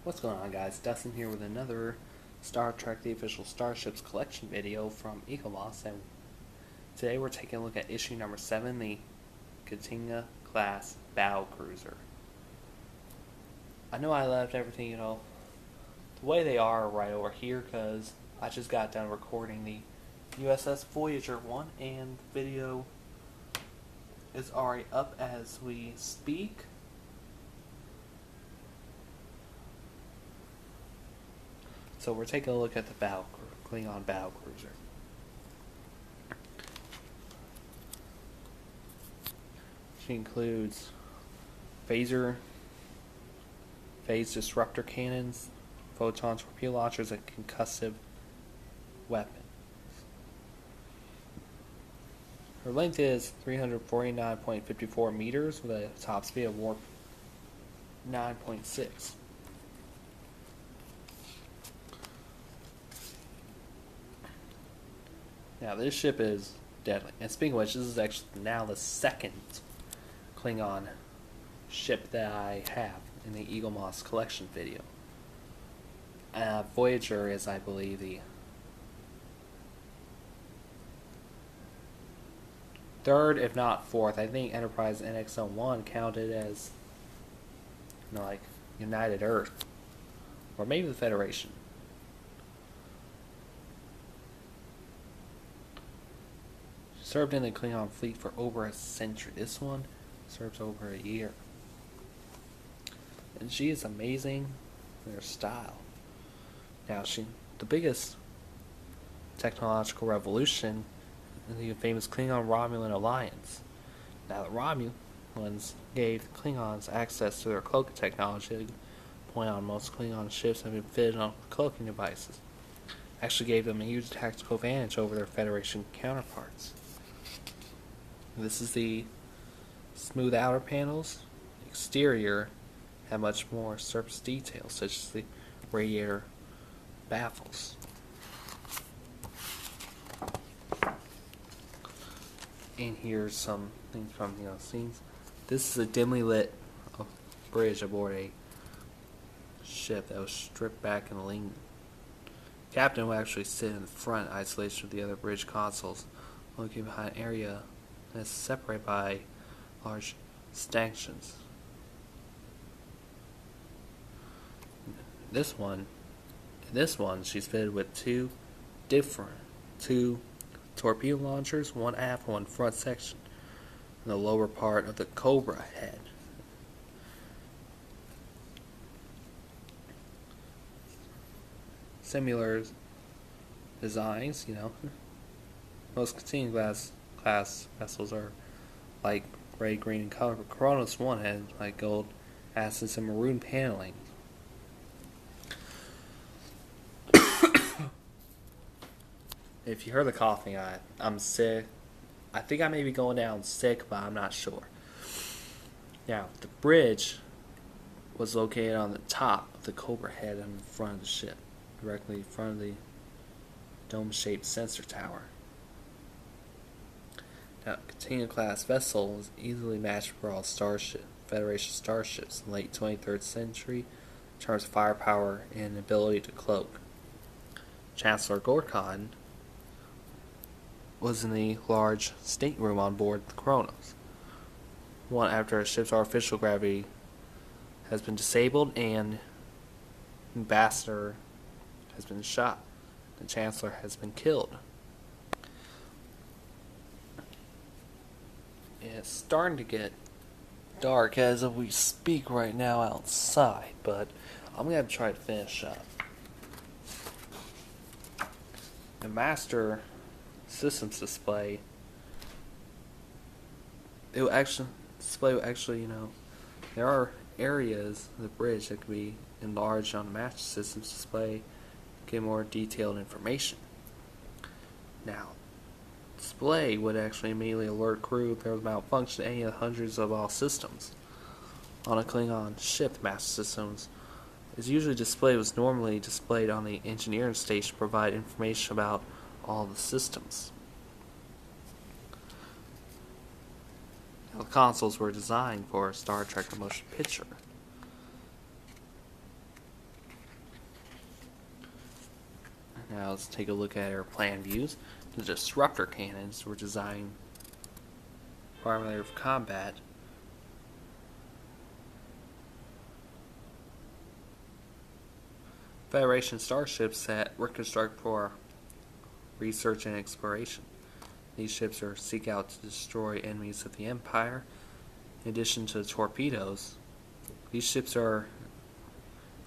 What's going on, guys? Dustin here with another Star Trek The Official Starships collection video from Eaglemoss, and today we're taking a look at issue number 7, the Klingon class Battlecruiser. I know I left everything, the way they are right over here because I just got done recording the USS Voyager one, and the video is already up as we speak. So we're taking a look at the Klingon Battlecruiser. She includes phase disruptor cannons, photon torpedo launchers, and concussive weapons. Her length is 349.54 meters with a top speed of warp 9.6. Now this ship is deadly. And speaking of which, this is actually now the second Klingon ship that I have in the Eaglemoss collection video. Voyager is, I believe, the third, if not fourth. I think Enterprise NX-01 counted as, like United Earth, or maybe the Federation. Served in the Klingon fleet for over a century. This one serves over a year. And she is amazing in her style. Now, the biggest technological revolution in the famous Klingon-Romulan alliance. Now, the Romulans gave the Klingons access to their cloaking technology. To point out, most Klingon ships have been fitted on cloaking devices. Actually gave them a huge tactical advantage over their Federation counterparts. This is the smooth outer panels. The exterior have much more surface details, such as the radiator baffles. And here's some things from the scenes. This is a dimly lit bridge aboard a ship that was stripped back in Klingon. The captain will actually sit in the front, in isolation of the other bridge consoles, looking behind an area that's separated by large stanchions. This one, she's fitted with two torpedo launchers, one aft, one front section, in the lower part of the Cobra head. Similar designs, Most Klingon class vessels are like gray, green in color, but Kronos 1 had like gold accents and maroon paneling. If you heard the coughing, I'm sick. I think I may be going down sick, but I'm not sure. Now, the bridge was located on the top of the Cobra head in front of the ship, directly in front of the dome-shaped sensor tower. Now, Klingon class vessel was easily matched for all Federation starships in the late 23rd century in terms of firepower and ability to cloak. Chancellor Gorkon was in the large stateroom on board the Kronos. One after a ship's artificial gravity has been disabled and ambassador has been shot. The Chancellor has been killed. It's starting to get dark as we speak right now outside, but I'm going to try to finish up. The master systems display, there are areas of the bridge that can be enlarged on the master systems display to get more detailed information. Now, display would actually immediately alert crew if there was malfunction in any of the hundreds of all systems. On a Klingon ship, the master systems was normally displayed on the engineering station to provide information about all the systems. Now, the consoles were designed for Star Trek the Motion Picture. Now let's take a look at our plan views. The disruptor cannons were designed primarily for combat. Federation starships that were constructed for research and exploration. These ships seek out to destroy enemies of the Empire. In addition to the torpedoes, these ships are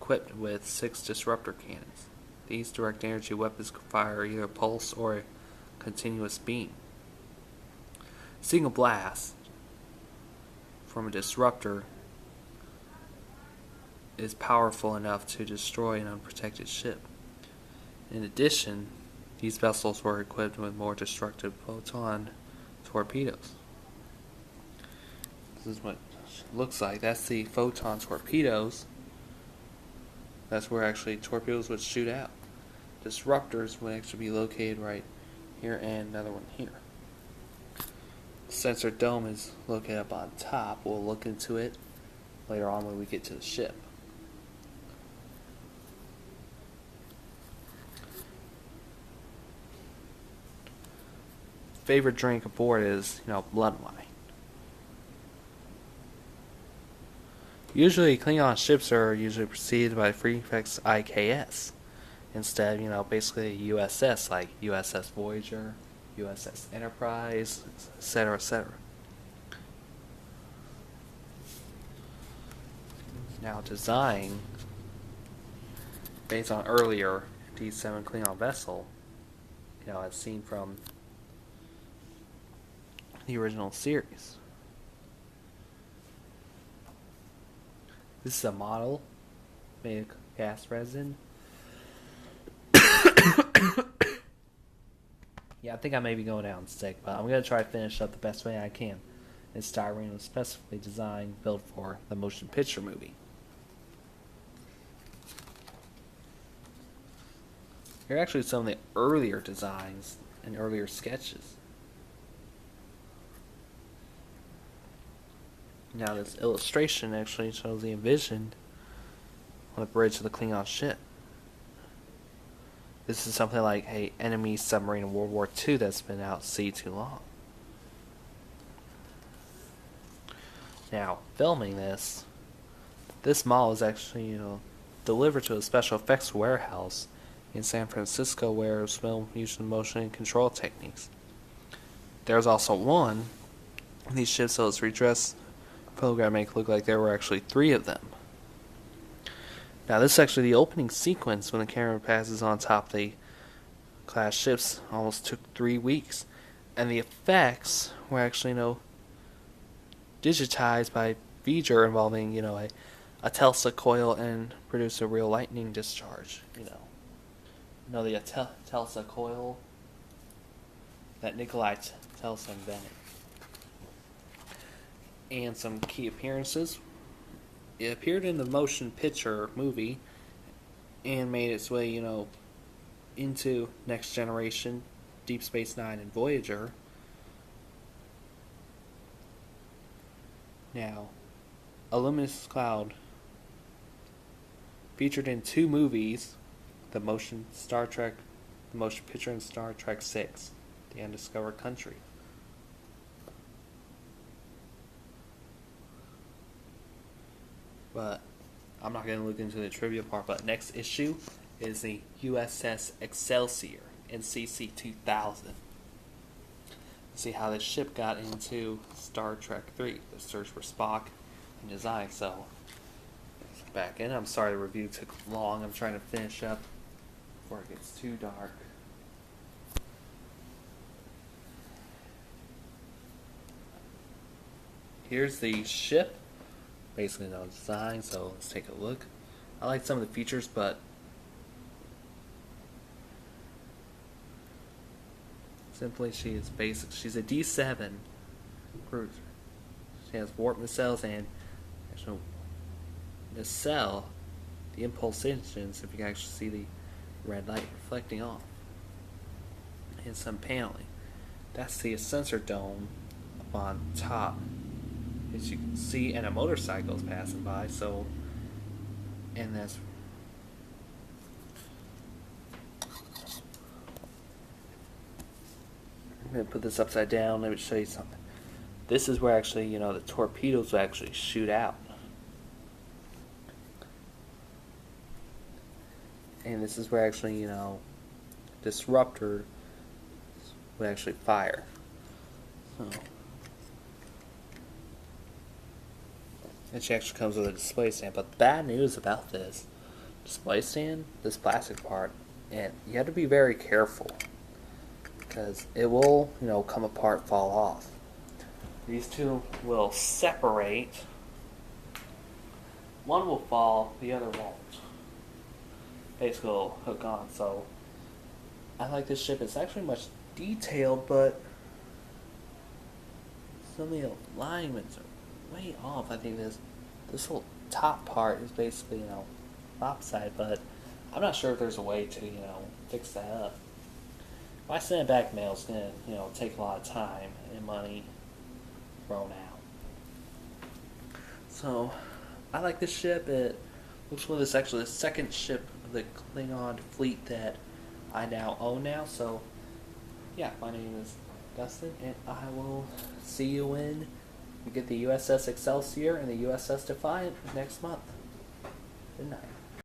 equipped with 6 disruptor cannons. These direct energy weapons can fire either a pulse or a continuous beam. Single blast from a disruptor is powerful enough to destroy an unprotected ship. In addition, these vessels were equipped with more destructive photon torpedoes. This is what it looks like. That's the photon torpedoes. That's where actually torpedoes would shoot out. Disruptors would actually be located right here and another one here. The sensor dome is located up on top. We'll look into it later on when we get to the ship. Favorite drink aboard is, blood wine. Usually, Klingon ships are usually preceded by the prefix IKS instead of, basically USS, like USS Voyager, USS Enterprise, etc., etc. Now, design based on earlier D7 Klingon vessel, as seen from the original series. This is a model made of gas resin. Yeah, I think I may be going down sick, but I'm going to try to finish up the best way I can. This styrene was specifically designed, built for the motion picture movie. Here are actually some of the earlier designs and earlier sketches. Now this illustration actually shows the envisioned on the bridge of the Klingon ship. This is something like an enemy submarine in World War II that's been out at sea too long. Now, filming this model is actually, delivered to a special effects warehouse in San Francisco where it was filmed using motion and control techniques. There's also one of these ships, so it's redressed program make it look like there were actually 3 of them. Now this is actually the opening sequence when the camera passes on top of the class ships. Almost took 3 weeks, and the effects were actually digitized by V'ger involving a Tesla coil and produce a real lightning discharge. The Tesla coil that Nikolai Tesla invented. And some key appearances. It appeared in the motion picture movie and made its way, into Next Generation, Deep Space Nine, and Voyager. Now, a luminous cloud featured in 2 movies, the motion picture and Star Trek VI, The Undiscovered Country. But I'm not going to look into the trivia part. But next issue is the USS Excelsior in CC 2000. See how this ship got into Star Trek 3, the search for Spock and design. So back in. I'm sorry the review took long. I'm trying to finish up before it gets too dark. Here's the ship. Basically no design, so let's take a look. I like some of the features, but simply she is basic. She's a D7 cruiser. She has warp nacelles and actually nacelle, the impulse engines, if you can actually see the red light reflecting off, and some paneling. That's the sensor dome up on top, as you can see, and a motorcycle is passing by. So, and that's I'm going to put this upside down. Let me show you something. This is where actually, the torpedoes will actually shoot out. And this is where actually, disruptor will actually fire. So, and she actually comes with a display stand. But the bad news about this display stand, this plastic part, and you have to be very careful because it will, come apart, fall off. These two will separate. One will fall, the other won't. Basically, it'll hook on. So, I like this ship. It's actually much detailed, but some of the alignments are way off. I think this whole top part is basically, lopsided, but I'm not sure if there's a way to, fix that up. If I send it back mail, it's going to, take a lot of time and money thrown out. So, I like this ship. It looks like it's actually the second ship of the Klingon fleet that I now own now. So, yeah, my name is Dustin, and I will see you when we get the USS Excelsior and the USS Defiant next month. Good night.